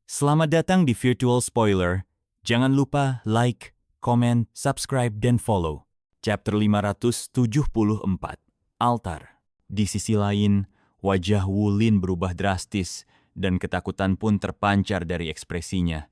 Selamat datang di Virtual Spoiler. Jangan lupa like, komen, subscribe, dan follow. Chapter 574, Altar. Di sisi lain, wajah Wu Lin berubah drastis dan ketakutan pun terpancar dari ekspresinya.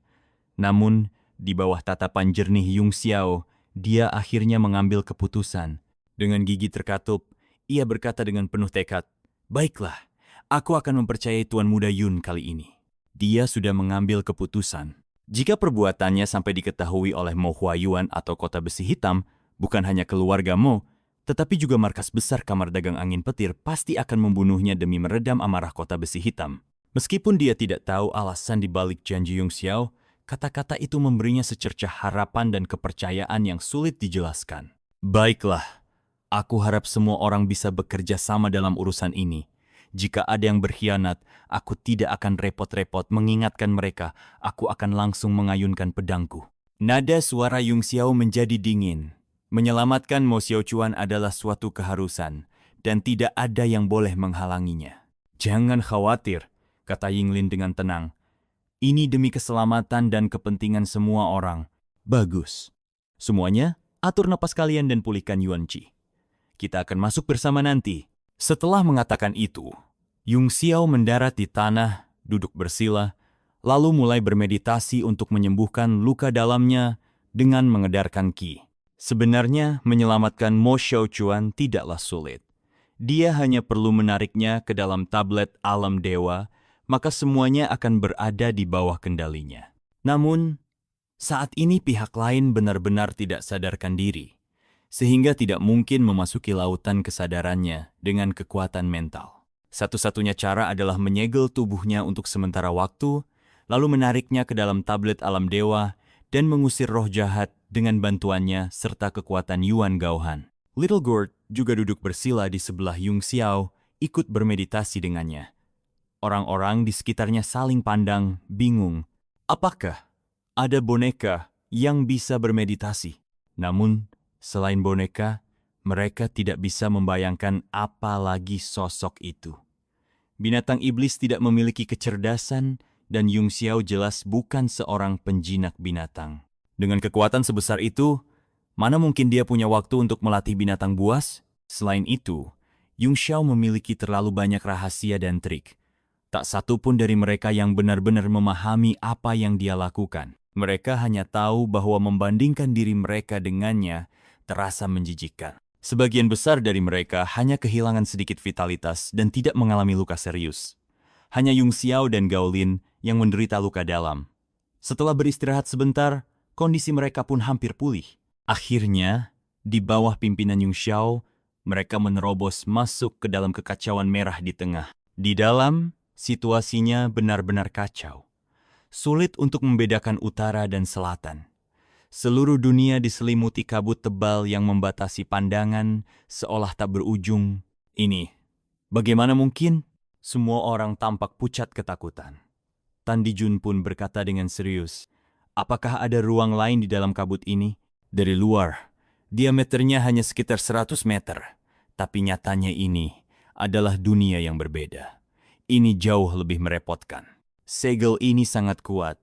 Namun, di bawah tatapan jernih Yung Xiao, dia akhirnya mengambil keputusan. Dengan gigi terkatup, ia berkata dengan penuh tekad, "Baiklah, aku akan mempercayai Tuan Muda Yun kali ini." Dia sudah mengambil keputusan. Jika perbuatannya sampai diketahui oleh Mo Huayuan atau Kota Besi Hitam, bukan hanya keluarga Mo, tetapi juga markas besar Kamar Dagang Angin Petir pasti akan membunuhnya demi meredam amarah Kota Besi Hitam. Meskipun dia tidak tahu alasan di balik janji Yung Xiao, kata-kata itu memberinya secercah harapan dan kepercayaan yang sulit dijelaskan. Baiklah, aku harap semua orang bisa bekerja sama dalam urusan ini. Jika ada yang berkhianat, aku tidak akan repot-repot mengingatkan mereka. Aku akan langsung mengayunkan pedangku. Nada suara Yung Xiao menjadi dingin. Menyelamatkan Mo Xiaochuan adalah suatu keharusan, dan tidak ada yang boleh menghalanginya. Jangan khawatir, kata Yinglin dengan tenang. Ini demi keselamatan dan kepentingan semua orang. Bagus. Semuanya, atur napas kalian dan pulihkan Yuan Qi. Kita akan masuk bersama nanti. Setelah mengatakan itu, Yung Xiao mendarat di tanah, duduk bersila, lalu mulai bermeditasi untuk menyembuhkan luka dalamnya dengan mengedarkan qi. Sebenarnya, menyelamatkan Mo Xiaochuan tidaklah sulit. Dia hanya perlu menariknya ke dalam tablet alam dewa, maka semuanya akan berada di bawah kendalinya. Namun, saat ini pihak lain benar-benar tidak sadarkan diri, sehingga tidak mungkin memasuki lautan kesadarannya dengan kekuatan mental. Satu-satunya cara adalah menyegel tubuhnya untuk sementara waktu, lalu menariknya ke dalam tablet alam dewa dan mengusir roh jahat dengan bantuannya serta kekuatan Yuan Gaohan. Little Gourd juga duduk bersila di sebelah Yung Xiao, ikut bermeditasi dengannya. Orang-orang di sekitarnya saling pandang, bingung. Apakah ada boneka yang bisa bermeditasi? Namun, selain boneka, mereka tidak bisa membayangkan apa lagi sosok itu. Binatang iblis tidak memiliki kecerdasan dan Yung Xiao jelas bukan seorang penjinak binatang. Dengan kekuatan sebesar itu, mana mungkin dia punya waktu untuk melatih binatang buas? Selain itu, Yung Xiao memiliki terlalu banyak rahasia dan trik. Tak satu pun dari mereka yang benar-benar memahami apa yang dia lakukan. Mereka hanya tahu bahwa membandingkan diri mereka dengannya terasa menjijikkan. Sebagian besar dari mereka hanya kehilangan sedikit vitalitas dan tidak mengalami luka serius. Hanya Yung Xiao dan Gao Lin yang menderita luka dalam. Setelah beristirahat sebentar, kondisi mereka pun hampir pulih. Akhirnya, di bawah pimpinan Yung Xiao, mereka menerobos masuk ke dalam kekacauan merah di tengah. Di dalam, situasinya benar-benar kacau. Sulit untuk membedakan utara dan selatan. Seluruh dunia diselimuti kabut tebal yang membatasi pandangan seolah tak berujung. Ini, bagaimana mungkin? Semua orang tampak pucat ketakutan. Tan Dijun pun berkata dengan serius, apakah ada ruang lain di dalam kabut ini? Dari luar, diameternya hanya sekitar 100 meter. Tapi nyatanya ini adalah dunia yang berbeda. Ini jauh lebih merepotkan. Segel ini sangat kuat,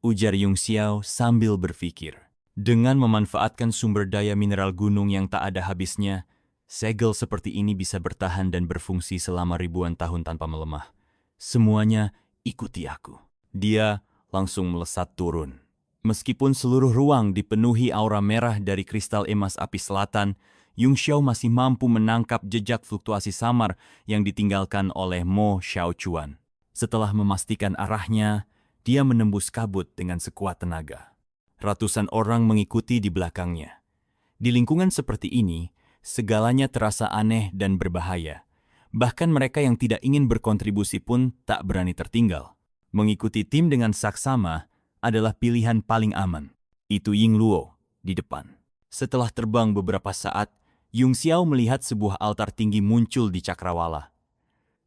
ujar Yung Xiao sambil berpikir. Dengan memanfaatkan sumber daya mineral gunung yang tak ada habisnya, segel seperti ini bisa bertahan dan berfungsi selama ribuan tahun tanpa melemah. Semuanya ikuti aku. Dia langsung melesat turun. Meskipun seluruh ruang dipenuhi aura merah dari kristal emas api selatan, Yung Xiao masih mampu menangkap jejak fluktuasi samar yang ditinggalkan oleh Mo Xiaochuan. Setelah memastikan arahnya, dia menembus kabut dengan sekuat tenaga. Ratusan orang mengikuti di belakangnya. Di lingkungan seperti ini, segalanya terasa aneh dan berbahaya. Bahkan mereka yang tidak ingin berkontribusi pun tak berani tertinggal. Mengikuti tim dengan saksama adalah pilihan paling aman. Itu Ying Luo di depan. Setelah terbang beberapa saat, Yung Xiao melihat sebuah altar tinggi muncul di cakrawala.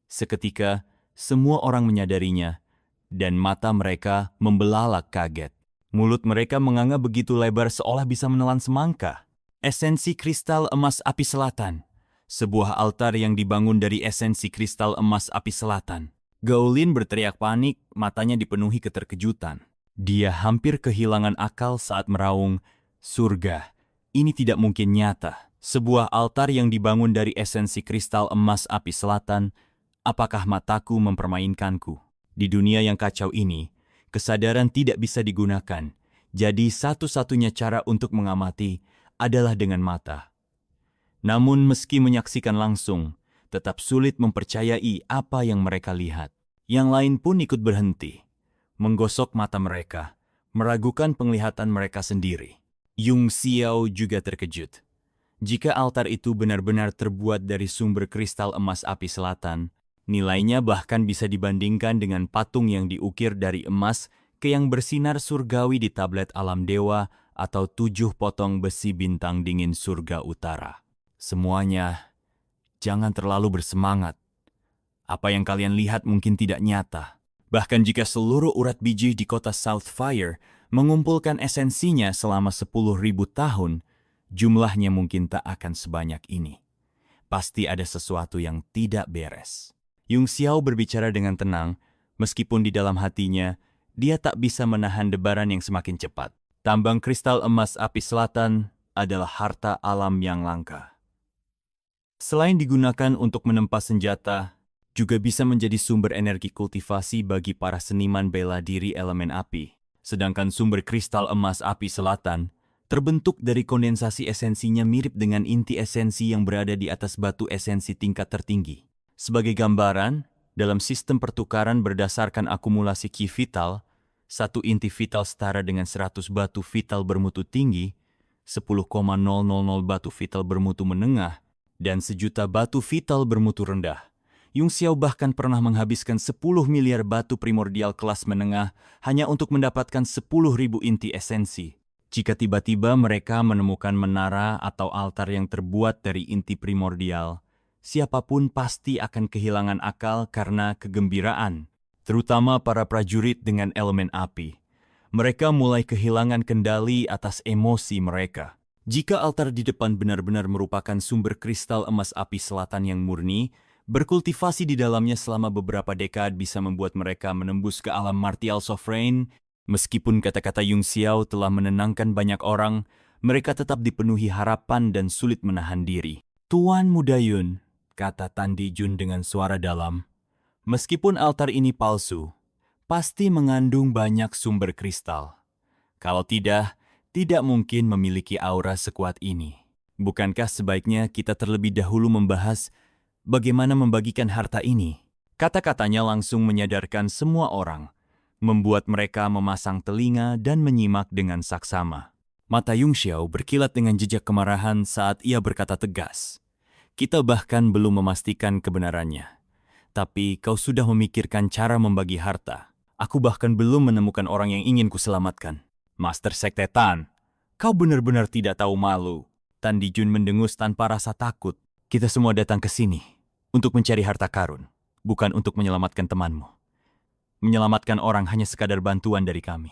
Seketika, semua orang menyadarinya, dan mata mereka membelalak kaget. Mulut mereka menganga begitu lebar seolah bisa menelan semangka. Esensi kristal emas api selatan. Sebuah altar yang dibangun dari esensi kristal emas api selatan. Gaolin berteriak panik, matanya dipenuhi keterkejutan. Dia hampir kehilangan akal saat meraung, "Surga, ini tidak mungkin nyata. Sebuah altar yang dibangun dari esensi kristal emas api selatan, apakah mataku mempermainkanku?" Di dunia yang kacau ini, kesadaran tidak bisa digunakan. Jadi satu-satunya cara untuk mengamati adalah dengan mata. Namun meski menyaksikan langsung, tetap sulit mempercayai apa yang mereka lihat. Yang lain pun ikut berhenti, menggosok mata mereka, meragukan penglihatan mereka sendiri. Yung Xiao juga terkejut. Jika altar itu benar-benar terbuat dari sumber kristal emas api selatan, nilainya bahkan bisa dibandingkan dengan patung yang diukir dari emas ke yang bersinar surgawi di tablet alam dewa atau 7 potong besi bintang dingin surga utara. Semuanya, jangan terlalu bersemangat. Apa yang kalian lihat mungkin tidak nyata. Bahkan jika seluruh urat biji di kota Southfire mengumpulkan esensinya selama 10.000 tahun, jumlahnya mungkin tak akan sebanyak ini. Pasti ada sesuatu yang tidak beres. Yung Xiao berbicara dengan tenang, meskipun di dalam hatinya, dia tak bisa menahan debaran yang semakin cepat. Tambang kristal emas api selatan adalah harta alam yang langka. Selain digunakan untuk menempa senjata, juga bisa menjadi sumber energi kultivasi bagi para seniman bela diri elemen api. Sedangkan sumber kristal emas api selatan terbentuk dari kondensasi esensinya mirip dengan inti esensi yang berada di atas batu esensi tingkat tertinggi. Sebagai gambaran, dalam sistem pertukaran berdasarkan akumulasi Ki vital, satu inti vital setara dengan 100 batu vital bermutu tinggi, 10,000 batu vital bermutu menengah, dan 1.000.000 batu vital bermutu rendah. Yung Xiao bahkan pernah menghabiskan 10 miliar batu primordial kelas menengah hanya untuk mendapatkan 10.000 inti esensi. Jika tiba-tiba mereka menemukan menara atau altar yang terbuat dari inti primordial, siapapun pasti akan kehilangan akal karena kegembiraan, terutama para prajurit dengan elemen api. Mereka mulai kehilangan kendali atas emosi mereka. Jika altar di depan benar-benar merupakan sumber kristal emas api selatan yang murni, berkultivasi di dalamnya selama beberapa dekad bisa membuat mereka menembus ke alam martial sovereign. Meskipun kata-kata Yung Xiao telah menenangkan banyak orang, mereka tetap dipenuhi harapan dan sulit menahan diri. "Tuan Muda Yun," kata Tan Dijun dengan suara dalam, "meskipun altar ini palsu, pasti mengandung banyak sumber kristal. Kalau tidak mungkin memiliki aura sekuat ini. Bukankah sebaiknya kita terlebih dahulu membahas bagaimana membagikan harta ini?" Kata-katanya langsung menyadarkan semua orang, membuat mereka memasang telinga dan menyimak dengan saksama. Mata Yung Xiao berkilat dengan jejak kemarahan saat ia berkata tegas, "Kita bahkan belum memastikan kebenarannya. Tapi kau sudah memikirkan cara membagi harta. Aku bahkan belum menemukan orang yang ingin kuselamatkan." "Master Sekte Tan, kau benar-benar tidak tahu malu." Tan Dijun mendengus tanpa rasa takut. "Kita semua datang ke sini untuk mencari harta karun, bukan untuk menyelamatkan temanmu. Menyelamatkan orang hanya sekadar bantuan dari kami.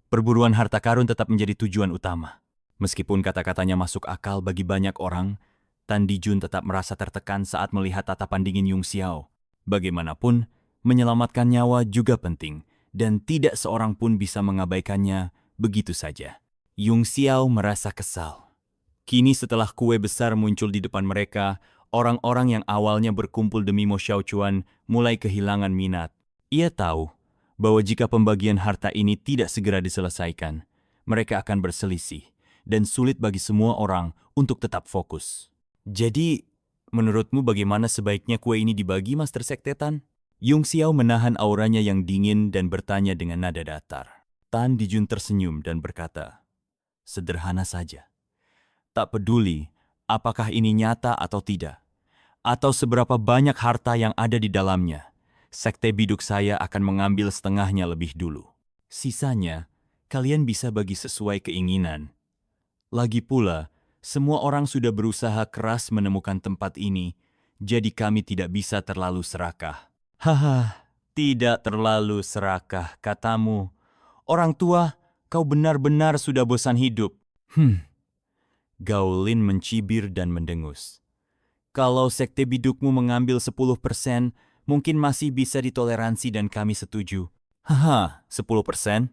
Perburuan harta karun tetap menjadi tujuan utama." Meskipun kata-katanya masuk akal bagi banyak orang, Tan Dijun tetap merasa tertekan saat melihat tatapan dingin Yung Xiao. Bagaimanapun, menyelamatkan nyawa juga penting, dan tidak seorang pun bisa mengabaikannya begitu saja. Yung Xiao merasa kesal. Kini setelah kue besar muncul di depan mereka, orang-orang yang awalnya berkumpul demi Mo Xiaochuan mulai kehilangan minat. Ia tahu bahwa jika pembagian harta ini tidak segera diselesaikan, mereka akan berselisih dan sulit bagi semua orang untuk tetap fokus. "Jadi, menurutmu bagaimana sebaiknya kue ini dibagi, Master Sekte Tan?" Yung Xiao menahan auranya yang dingin dan bertanya dengan nada datar. Tan Dijun tersenyum dan berkata, "Sederhana saja. Tak peduli apakah ini nyata atau tidak, atau seberapa banyak harta yang ada di dalamnya, sekte biduk saya akan mengambil setengahnya lebih dulu. Sisanya, kalian bisa bagi sesuai keinginan. Lagi pula, semua orang sudah berusaha keras menemukan tempat ini, jadi kami tidak bisa terlalu serakah." "Haha, tidak terlalu serakah, katamu. Orang tua, kau benar-benar sudah bosan hidup." Gaolin mencibir dan mendengus. "Kalau sekte bidukmu mengambil 10%, Mungkin masih bisa ditoleransi dan kami setuju. Haha, 10%?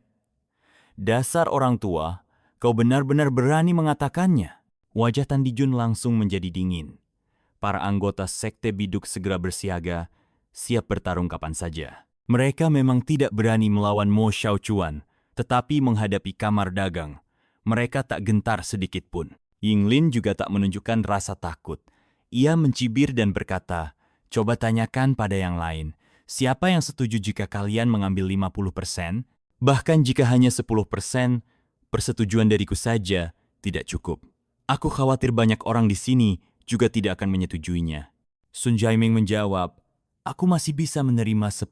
Dasar orang tua, kau benar-benar berani mengatakannya. Wajah Tan Dijun langsung menjadi dingin. Para anggota Sekte Biduk segera bersiaga, siap bertarung kapan saja. Mereka memang tidak berani melawan Mo Xiaochuan, tetapi menghadapi kamar dagang, mereka tak gentar sedikit pun. Yinglin juga tak menunjukkan rasa takut. Ia mencibir dan berkata, coba tanyakan pada yang lain, siapa yang setuju jika kalian mengambil 50%? Bahkan jika hanya 10%, persetujuan dariku saja tidak cukup. Aku khawatir banyak orang di sini juga tidak akan menyetujuinya. Sun Jaiming menjawab, aku masih bisa menerima 10%.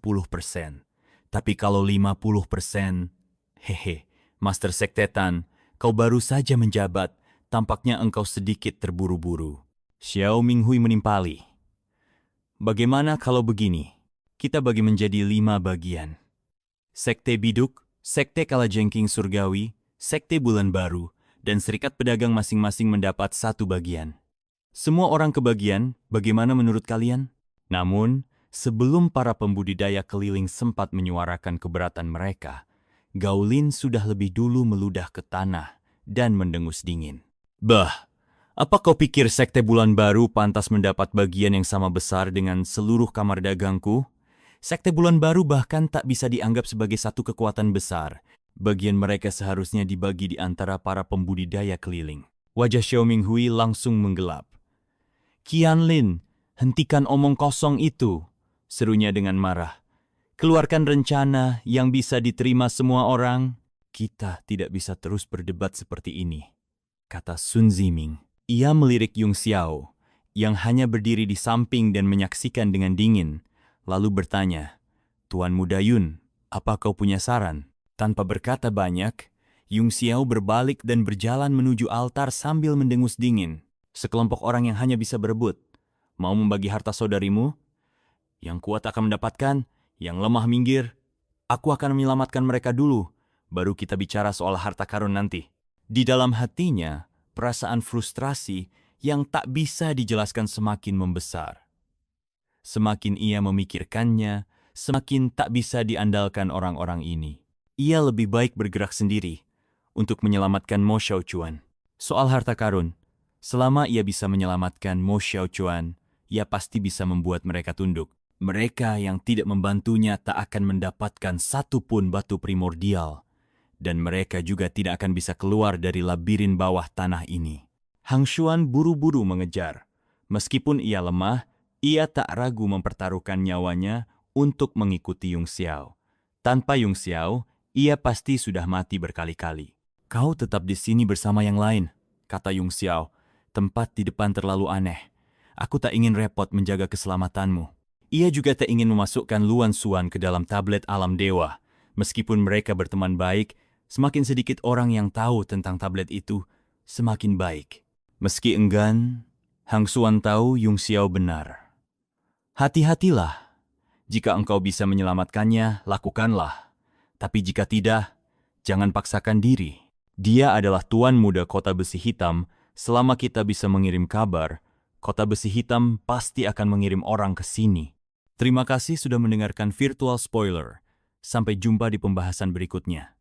Tapi kalau 50%, hehe, Master Sektetan, kau baru saja menjabat, tampaknya engkau sedikit terburu-buru. Xiao Minghui menimpali. Bagaimana kalau begini? Kita bagi menjadi 5 bagian. Sekte Biduk, Sekte Kalajengking Surgawi, Sekte Bulan Baru, dan Serikat Pedagang masing-masing mendapat 1 bagian. Semua orang kebagian, bagaimana menurut kalian? Namun, sebelum para pembudidaya keliling sempat menyuarakan keberatan mereka, Gaulin sudah lebih dulu meludah ke tanah dan mendengus dingin. Bah, apa kau pikir Sekte Bulan Baru pantas mendapat bagian yang sama besar dengan seluruh kamar dagangku? Sekte Bulan Baru bahkan tak bisa dianggap sebagai satu kekuatan besar. Bagian mereka seharusnya dibagi di antara para pembudidaya keliling. Wajah Xiao Minghui langsung menggelap. Qianlin, hentikan omong kosong itu, serunya dengan marah. Keluarkan rencana yang bisa diterima semua orang. Kita tidak bisa terus berdebat seperti ini, kata Sun Ziming. Ia melirik Yung Xiao, yang hanya berdiri di samping dan menyaksikan dengan dingin, lalu bertanya, Tuan Muda Yun, apa kau punya saran? Tanpa berkata banyak, Yung Xiao berbalik dan berjalan menuju altar sambil mendengus dingin. Sekelompok orang yang hanya bisa berebut. Mau membagi harta saudarimu? Yang kuat akan mendapatkan, yang lemah minggir. Aku akan menyelamatkan mereka dulu, baru kita bicara soal harta karun nanti. Di dalam hatinya, perasaan frustrasi yang tak bisa dijelaskan semakin membesar. Semakin ia memikirkannya, semakin tak bisa diandalkan orang-orang ini. Ia lebih baik bergerak sendiri untuk menyelamatkan Mo Xiaochuan. Soal harta karun, selama ia bisa menyelamatkan Mo Xiaochuan, ia pasti bisa membuat mereka tunduk. Mereka yang tidak membantunya tak akan mendapatkan satu pun batu primordial, dan mereka juga tidak akan bisa keluar dari labirin bawah tanah ini. Hang Xuan buru-buru mengejar. Meskipun ia lemah, ia tak ragu mempertaruhkan nyawanya untuk mengikuti Yung Xiao. Tanpa Yung Xiao, ia pasti sudah mati berkali-kali. Kau tetap di sini bersama yang lain, kata Yung Xiao. Tempat di depan terlalu aneh. Aku tak ingin repot menjaga keselamatanmu. Ia juga tak ingin memasukkan Luan Xuan ke dalam tablet alam dewa. Meskipun mereka berteman baik, semakin sedikit orang yang tahu tentang tablet itu, semakin baik. Meski enggan, Hang Xuan tahu Yung Xiao benar. Hati-hatilah. Jika engkau bisa menyelamatkannya, lakukanlah. Tapi jika tidak, jangan paksakan diri. Dia adalah Tuan Muda Kota Besi Hitam. Selama kita bisa mengirim kabar, Kota Besi Hitam pasti akan mengirim orang ke sini. Terima kasih sudah mendengarkan Virtual Spoiler. Sampai jumpa di pembahasan berikutnya.